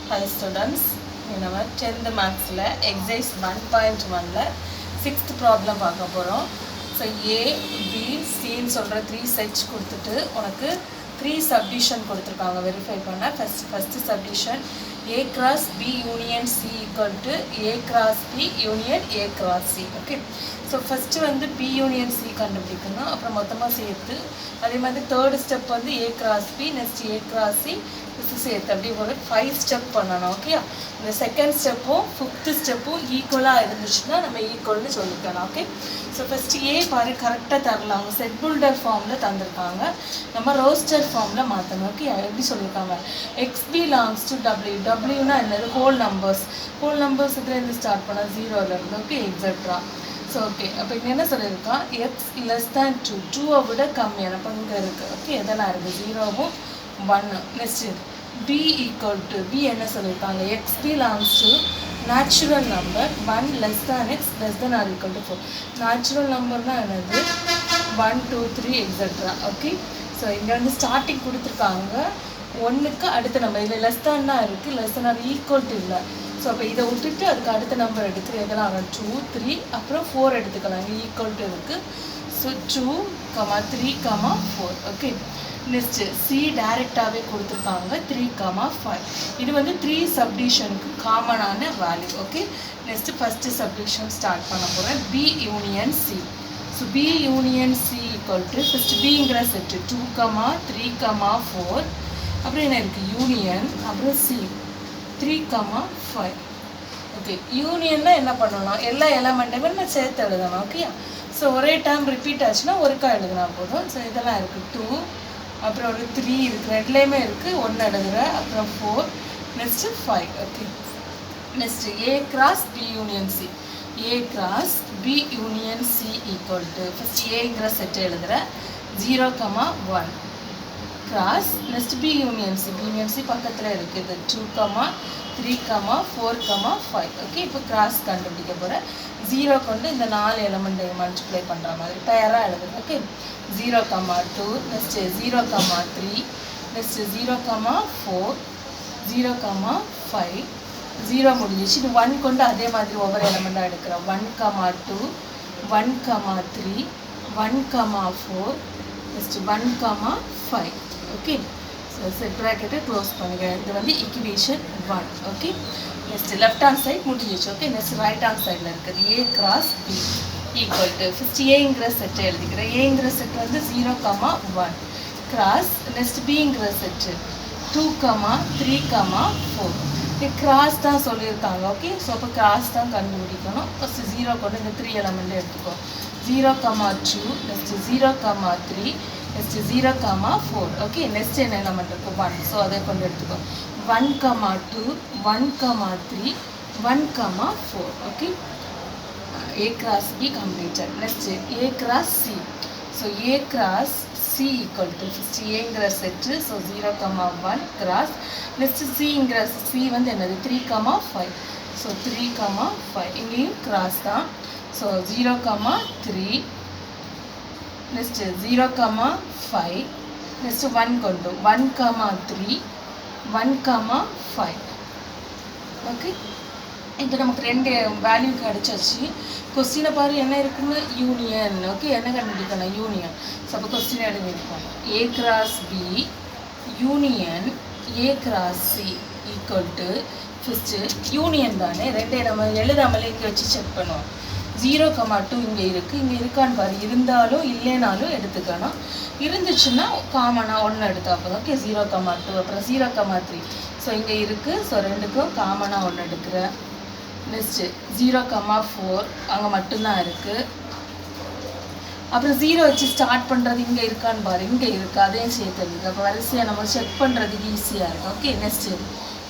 Hi students, in our 10th maths exercise 1.1 6th problem பார்க்க போறோம். So A, B, C ன்னு சொல்ற 3 sets கொடுத்துட்டு உனக்கு 3 subdivision கொடுத்திருக்காங்க வெரிஃபை பண்ண. first subdivision A cross B union C equal to A cross B union A cross C. Okay. So first வந்து B union C கண்டுபிடிக்கணும். அப்புறம் மொத்தமா சேர்த்து அதே மாதிரி third step வந்து A cross B, next A cross C சேர்த்து அப்படி ஒரு 5 ஸ்டெப் பண்ணணும். ஓகே, இந்த செகண்ட் ஸ்டெப்பும் ஃபிஃப்த் ஸ்டெப்பும் ஈக்குவலாக இருந்துச்சுன்னா நம்ம ஈக்குவல்னு சொல்லிக்கலாம். ஓகே, ஸோ ஃபஸ்ட்டு ஏ பாரு கரெக்டாக தரலாம். அவங்க செட் பில்டர் ஃபார்மில் தந்திருக்காங்க, நம்ம ரோஸ்டர் ஃபார்மில் மாற்றணும். ஓகே, எப்படி சொல்லியிருக்காங்க, எக்ஸ் பிலாங்ஸ் டு டபிள்யூ. டபிள்யூனா என்னது, ஹோல் நம்பர்ஸ் இதுலேருந்து ஸ்டார்ட் பண்ணால் 0லேருந்து. Okay, extra. ஸோ ஓகே, அப்போ இங்கே என்ன சொல்லியிருக்கான், எக்ஸ் லெஸ் தேன் 2, 2-வை விட கம்மியான அப்போ இங்கே இருக்குது. ஓகே, எதெல்லாம் இருக்குது, 0வும் 1. Next B equal to B என்ன சொல்லியிருக்காங்க, x belongs to natural number 1 less than x less than or equal to 4. natural numberனா என்னது, 1 2 3 etc. ஓகே, ஸோ இங்கே வந்து ஸ்டார்டிங் கொடுத்துருக்காங்க 1க்கு அடுத்த நம்பர், இதில் லெஸ் தான் தான் இருக்குது, லெஸ் தான் ஈக்குவல் டு இல்லை. ஸோ அப்போ இதை விட்டுட்டு அதுக்கு அடுத்த நம்பர் எடுத்து எதெல்லாம் 2 3 அப்புறம் 4 எடுத்துக்கலாம், இங்கே ஈக்குவல் டு இருக்குது. ஸோ 2 3 4. ஓகே, நெக்ஸ்ட்டு சி டைரெக்டாகவே கொடுத்துருக்காங்க 3 5. இது வந்து 3 சப்டிஷனுக்கு காமனான value. Okay, next first subdivision start பண்ண போகிறேன், B union C. So B union C equal to first பிங்கிற செட்டு 2 3 4. அப்புறம் என்ன இருக்குது, யூனியன், அப்புறம் சி 3 5. ஓகே, யூனியன்னா என்ன பண்ணணும், எல்லா எலமெண்ட்டுமே நம்ம சேர்த்து எழுதணும். ஓகே, ஸோ ஒரே டைம் ரிப்பீட் ஆச்சுன்னா ஒருக்கா எழுதுனா போதும். ஸோ இதெல்லாம் இருக்குது 2, அப்புறம் ஒரு 3 இருக்குது, ரெண்டுலேயுமே இருக்குது, 1 எழுதுகிற, அப்புறம் 4, next 5. Okay, next A cross B union C. A cross B union C equal to first ஏங்கிற செட்டு எழுதுகிற 0 1 cross next B union C பக்கத்தில் இருக்குது 2 3 4 5. ஓகே, இப்போ கிராஸ் கண்டுபிடிக்க போகிறேன். 0 கொண்டு இந்த 4 எலமெண்ட்டை மல்டிப்ளை பண்ணுற மாதிரி பேராக எழுதுங்க. ஓகே, 0 2, நெக்ஸ்ட்டு 0 3, நெக்ஸ்ட்டு 0 4, 0 5, 0 முடிஞ்சிச்சு. இது 1 கொண்டு அதே மாதிரி ஒவ்வொரு எலமெண்ட்டாக எடுக்கிறோம். 1 2, 1 3, 1 4, நெக்ஸ்ட்டு 1 5. ஓகே, ஸோ செட் ப்ராக்கெட்டை க்ளோஸ் பண்ணுங்கள். இது வந்து equation 1. Okay, next left hand side முடிஞ்சிச்சு. ஓகே, நெக்ஸ்ட் ரைட் ஹேண்ட் சைடில் இருக்குது A cross B equal to first ஏங்கிற செட்டை எழுதிக்கிறேன். ஏங்கிற செட் வந்து 0 1 கிராஸ் நெக்ஸ்ட் பிங்கிற செட்டு 2 3 4. இது கிராஸ் தான் சொல்லியிருக்காங்க. ஓகே, ஸோ அப்போ கிராஸ் தான் கண்டுபிடிக்கணும். ஃபஸ்ட்டு 0 கொண்டு இந்த 3 எலமெண்ட்டை எடுத்துக்கோ. 0 2, நெக்ஸ்ட்டு 0 3, நெக்ஸ்ட்டு 0 4. ஓகே, நெக்ஸ்ட் என்ன எலமெண்ட் இருக்குது, 1. ஸோ அதை கொண்டு எடுத்துக்கோ. 1 2, 1 3, 1 4. Okay, A cross B completed. Next A cross C. So A cross C equal to first A ingra set, so 0 1 cross. Next C ingra C வந்து என்னது 3 5. So 3 5. இங்கேயும் cross தான். So 0 3. Next 0 5. Next 1 கொண்டு 1 3, 1 5. Okay. இப்போ நமக்கு 2 value கிடச்சாச்சு. கொஸ்டினை பாரு என்ன இருக்குன்னு, யூனியன். ஓகே, என்ன கண்டுபிடிக்கணும், யூனியன். ஸோ அப்போ கொஸ்டின் எழுதியிருக்கோம், A cross B union A cross C equal to first union தானே, 2 நம்ம எழுதாமலே இங்கே வச்சு செக் பண்ணுவோம். 0 2 இங்கே இருக்குது, இங்கே இருக்கான்னு பாரு, இருந்தாலும் இல்லைனாலும் எடுத்துக்கணும். இருந்துச்சுன்னா காமனாக 1 எடுத்தால் போதும். ஓகே, 0 2, அப்புறம் 0 3. ஸோ இங்கே இருக்குது, ஸோ 2க்கும் காமனாக 1 எடுக்கிறேன். நெக்ஸ்ட்டு 0 4 அங்கே மட்டும்தான் இருக்குது. அப்புறம் 0 வச்சு ஸ்டார்ட் பண்ணுறது இங்கே இருக்கான்னு பாரு, இங்கே இருக்குது, அதையும் சேர்த்து இருக்குது. அப்போ வரிசையாக நம்ம செக் பண்ணுறதுக்கு ஈஸியாக இருக்கும். ஓகே, நெக்ஸ்ட்டு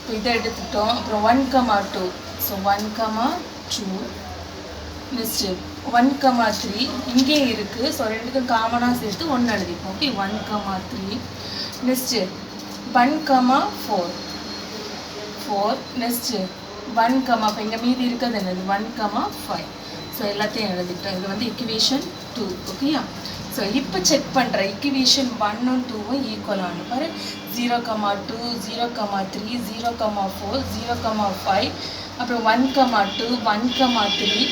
இப்போ இதை எடுத்துக்கிட்டோம். அப்புறம் 1 2. ஸோ 1 2. நெக்ஸ்ட்டு 1 3 இங்கே இருக்குது, ஸோ 2க்கும் காமனாக சேர்த்து 1 எழுதிப்போம். ஓகே, 1 3. நெக்ஸ்ட்டு 1 4. நெக்ஸ்ட்டு 1 அப்போ இங்கே மீதி இருக்கிறது என்னது 1 5. ஸோ எல்லாத்தையும் எழுதிட்டோம். இது வந்து ஈக்குவேஷன் 2. ஓகேயா, ஸோ இப்போ செக் பண்ணுற ஈக்குவேஷன் 1 2 ஈக்குவலானு பாரு 0,2 0,3 0,4 0,5 அப்புறம் 1,2 1,3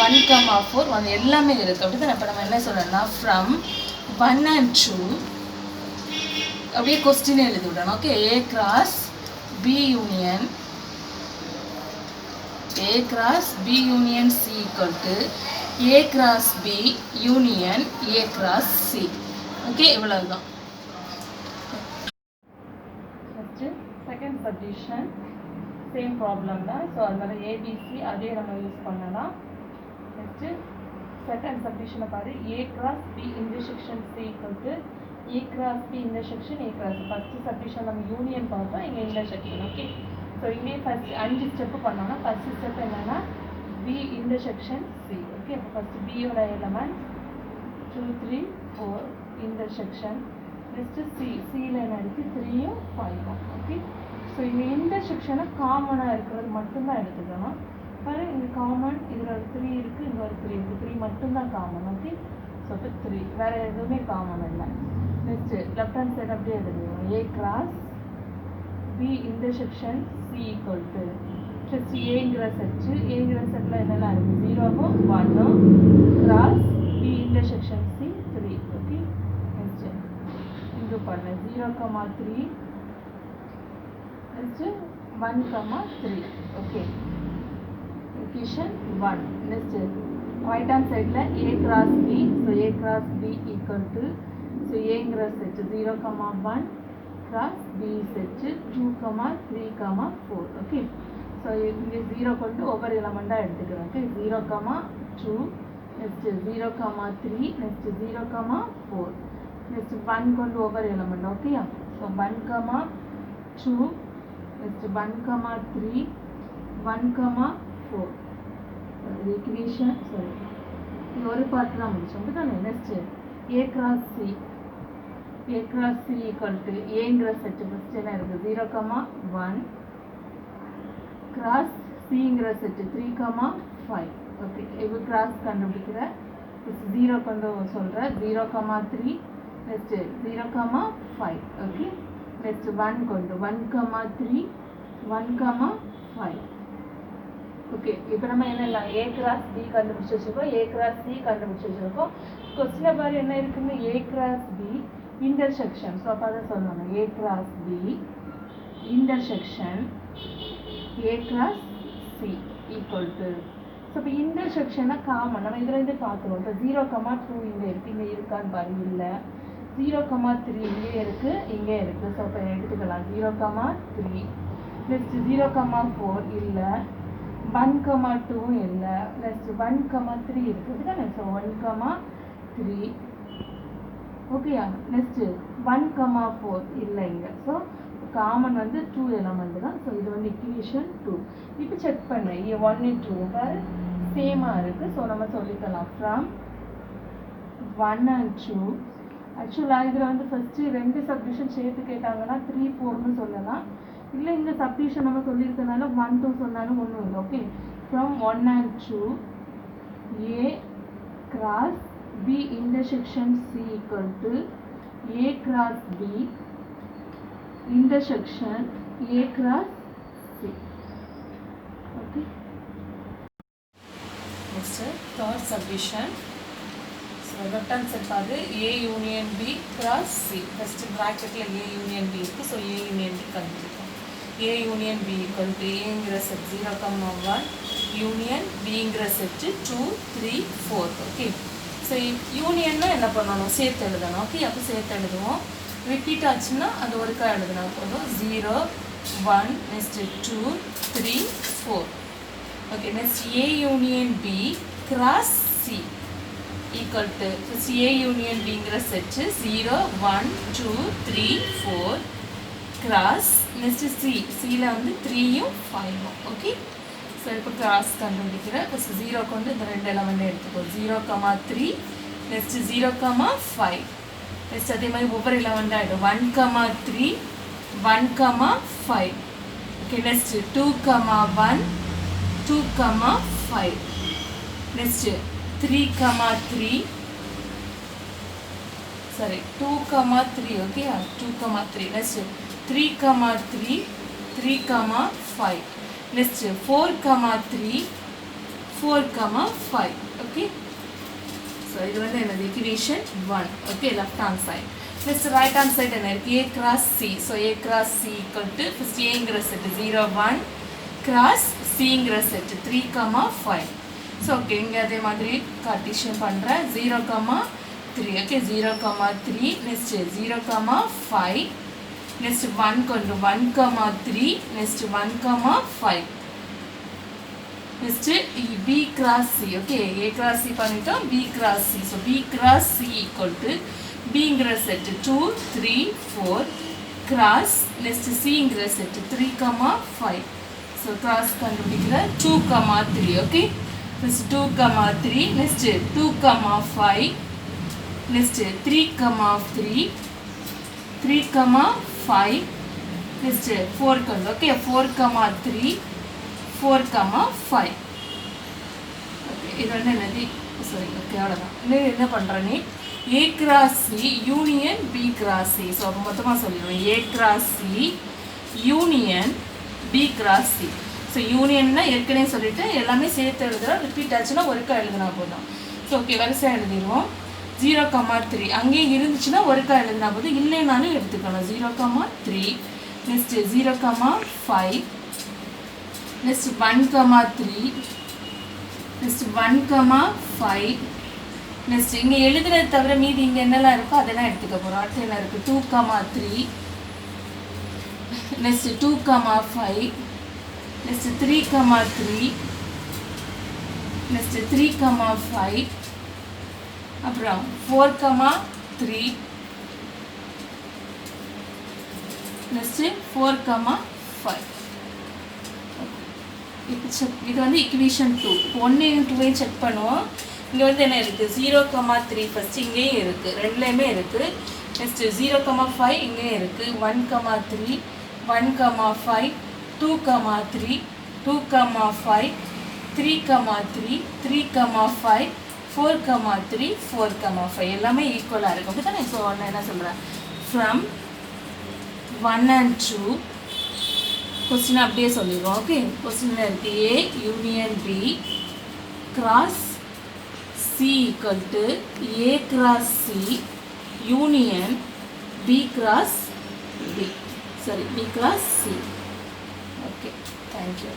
1,4 1 எல்லாமே இருக்குது அப்படி தான். இப்போ நம்ம என்ன சொல்லணும்னா ஃப்ரம் 1 and 2 அப்படியே கொஸ்டின் எழுதி விடணும். Okay, A cross B union C equal to A cross B union A cross C. Okay, இவ்வளவுதான். செகண்ட் சப்டிஷன் சேம் ப்ராப்ளம் தான். ஸோ அதனால ABC அதே நம்ம யூஸ் பண்ணலாம். நெக்ஸ்ட்டு செகண்ட் சப்டிஷனை பாரு. A cross B intersection C equal to A cross B intersection A cross. First submission நம்ம union பார்த்தோம், இங்கே இன்டர்செக்ஷன். ஓகே, ஸோ இங்கே ஃபஸ்ட் 5 ஸ்டெப்பு பண்ணோம்னா ஃபஸ்ட்டு ஸ்டெப் என்னென்னா B intersection C. ஓகே, அப்போ ஃபஸ்ட்டு பியோட எலமெண்ட் 2 3 4 இன்டர்செக்ஷன். நெக்ஸ்ட்டு சியில் என்ன இருக்குது 3யும் 5ம். ஓகே, ஸோ இந்த இன்டர்செக்ஷனை காமனாக இருக்கிறது மட்டும்தான் எடுத்துக்கணும். பாரு, இங்கே காமன் இதில் ஒரு 3 இருக்குது, இங்கே ஒரு 3 இருக்குது, 3 மட்டும்தான் காமன். ஓகே, ஸோ இப்போ 3 வேறு எதுவுமே காமன் இல்லை. நெக்ஸ்ட்டு லெஃப்ட் ஹேண்ட் சைடு அப்படியே எழுதுவோம். A cross B intersection C equal to first ஏங்கிற செட்டில் என்னெல்லாம் இருக்குது 0வும் 1ம் cross B intersection C 3. Okay, next இங்கே பண்ண 0,3 next 1,3. Okay, equation 1. Next right hand சைடில் A cross B. So A cross B equal to so ஏங்கிற set 0,1 cross B set 2,3,4. Okay, so இங்கே 0 கொண்டு ஒவ்வொரு எலமெண்ட்டாக எடுத்துக்கிறோம். ஓகே, 0,2 நெக்ஸ்ட்டு 0,3 நெக்ஸ்ட்டு 0,4 நெக்ஸ்ட்டு 1 கொண்டு ஒவ்வொரு எலமெண்ட். ஓகேயா, ஸோ 1,2 நெக்ஸ்ட்டு 1,3 1,4 ஈக்குவேஷன். சாரி, இது ஒரு பார்ட் தான் முடிச்சோம் அப்படி தானே. Next A cross C equal to ஏங்கிற செட்டு ஃபஸ்ட்டு என்ன இருக்குது 0,1 கிராஸ் சிங்கிற செட்டு 3,5. ஓகே, இப்போ கிராஸ் கண்டுபிடிக்கிற 0 கொண்டு சொல்கிற 0,3 நெக்ஸ்ட்டு 0,5. ஓகே, நெக்ஸ்ட்டு 1 கொண்டு 1,3 1,5. ஓகே, இப்போ நம்ம என்னெல்லாம் A கிராஸ் B கண்டுபிடிச்சி வச்சுருக்கோம், A கிராஸ் C கண்டுபிடிச்சி வச்சுருக்கோம். கொஸ்டினில் பாரு என்ன இருக்குன்னு A cross B intersection. So அப்போ அதை சொல்லணும் A cross B intersection A cross C equal to. So இப்போ இன்டர்செக்ஷனை காமன் நம்ம இதுலேருந்து பார்க்குறோம். இப்போ 0,2 இங்கே இருக்குது, இங்கே இருக்கான்னு பாரு இல்லை. 0,3 இங்கே இருக்குது, இங்கே இருக்குது. ஸோ இப்போ எடுத்துக்கலாம் 0,3 நெக்ஸ்ட்டு 0,4 இல்லை, 1,2 இல்லை, நெக்ஸ்ட்டு 1,3 இருக்குது தானே. ஸோ 1,3 ஓகேயா. நெக்ஸ்ட்டு 1,4 இல்லை இங்கே. ஸோ காமன் வந்து 2 எலமெண்ட் தான். ஸோ இது வந்து ஈக்குவேஷன் 2. இப்போ செக் பண்ணேன் 1 2 பாரு சேமாக இருக்குது. ஸோ நம்ம சொல்லிக்கலாம் ஃப்ரம் 1 and 2. ஆக்சுவலாக இதில் வந்து ஃபஸ்ட்டு 2 சப்டிஷன் சேர்த்து கேட்டாங்கன்னா 3 4ன்னு சொல்லலாம். இல்லை இந்த சப்டிஷன் நம்ம சொல்லியிருக்கனால 1 2 சொன்னாலும் ஒன்றும் இல்லை. Okay, from 1 and 2 A cross B intersection C equal to A cross B intersection A cross C. Okay. Next, third subdivision. So, left hand side பாரு A union B cross C. First bracket A union B இருக்கு. So, A union B கண்டுபிடிப்போம். A union B equal to A set 0,1 union B set 2 3 4. Okay. So யூனியன்னா என்ன பண்ணணும் சேர்த்து எழுதணும். Okay, அப்போ சேர்த்து எழுதுவோம். ரிப்பீட் ஆச்சுன்னா அது ஒருக்கா எழுதுனா போதும். 0 1 next 2 3 4. Okay, next A union B cross C equal to first A union Bங்கிற செட்டு 0 1 2 3 4 கிராஸ் நெக்ஸ்ட்டு சியில் வந்து 3யும் 5ம். ஓகே, ஸோ இப்போ கிராஸ் கண்டுபிடிக்கிற ஃபஸ்ட்டு 0 கொண்டு இந்த 2 எலமெண்ட் எடுத்துக்கோ. 0,3 நெக்ஸ்ட்டு 0,5 நெக்ஸ்ட் அதே மாதிரி ஒவ்வொரு எலமெண்ட் ஆகிடும். 1,3 1,5. Okay, next 2,1 2,5 next 3,3 sorry 2, 3, okay, 2, 3, next 3, 3, 3, 5, next 4, 3, 4, 5, okay. So இது வந்து என்னது equation 1, okay, left hand side. Next right hand side என்ன இருக்கு? A cross C. So A cross C equal to first A ங்கிற set 0, 1 cross C ங்கிற set 3, 5. So okay, இங்க அதே மாதிரி Cartesian பண்றேன் 0, 3, okay, 0, 3, next 0, 5, next 1 கொண்டு 1, 3, next 1, 5. Next B cross C, okay, A cross C பண்ணிட்டோம், B cross C. So B cross C equal to B ங்கிற set 2, 3, 4 cross next C ங்கிற set 3, 5. So cross கண்டுபிடிக்கிற 2, 3, okay. Next 2, 3, next 2, 5, next 3, 3, 3, 5, next 4 கொண்டு, okay, 4, 3, 4, 5. Okay, இது வந்து என்னது? Sorry, okay, அவ்வளவுதான். இன்னும் என்ன பண்றேனே A cross C union B cross C. So மொத்தமா சொல்லிடுவேன் A cross C union B cross C. So unionனா ஏற்கனவே சொல்லிட்டு எல்லாமே சேர்த்து எழுதுறோம். ரிப்பீட் ஆச்சுன்னா ஒருக்கா எழுதுனா போதும். ஸோ ஓகே வரிசையா எழுதிடுவோம் 0, 3 அங்கேயே இருந்துச்சுன்னா ஒருக்கா எழுதுனா போதும், இல்லைனாலும் எடுத்துக்கணும் 0, 3, நெக்ஸ்ட் 0, 5, நெக்ஸ்ட் 1, 3, நெக்ஸ்ட் 1, 5, நெக்ஸ்ட் இங்கே எழுதுறது தவிர மீதி இங்கே என்னெல்லாம் இருக்கோ அதெல்லாம் எடுத்துக்க போகிறோம். அடுத்து என்ன இருக்குது 2, 3, நெக்ஸ்ட் 2, 5, நெக்ஸ்ட் 3, 3, நெக்ஸ்ட் 3, 5, அப்புறம் 4, 3, நெக்ஸ்ட் 4, 5. இது வந்து equation 2. 1 and 2 செக் பண்ணுவோம். இங்கே வந்து என்ன இருக்குது 0, 3 ஃபஸ்ட் இங்கேயும் இருக்குது, ரெண்டுலேயுமே இருக்குது. நெக்ஸ்ட் 0, 5 இங்கேயும் இருக்குது 1, 3, 1, 5, 2, 3, 2, 5, 3, 3, 3, 5, 4, 3, 4, 5 எல்லாமே ஈக்குவலாக இருக்குது. அப்படி தானே? ஸோ நான் என்ன சொல்கிறேன் ஃப்ரம் 1 and 2 கொஸ்டின் அப்படியே சொல்லிடுவோம். ஓகே, கொஸ்டின் இருக்குது A union B cross C equal to A cross C union B cross B. Sorry, B cross C. Okay, thank you.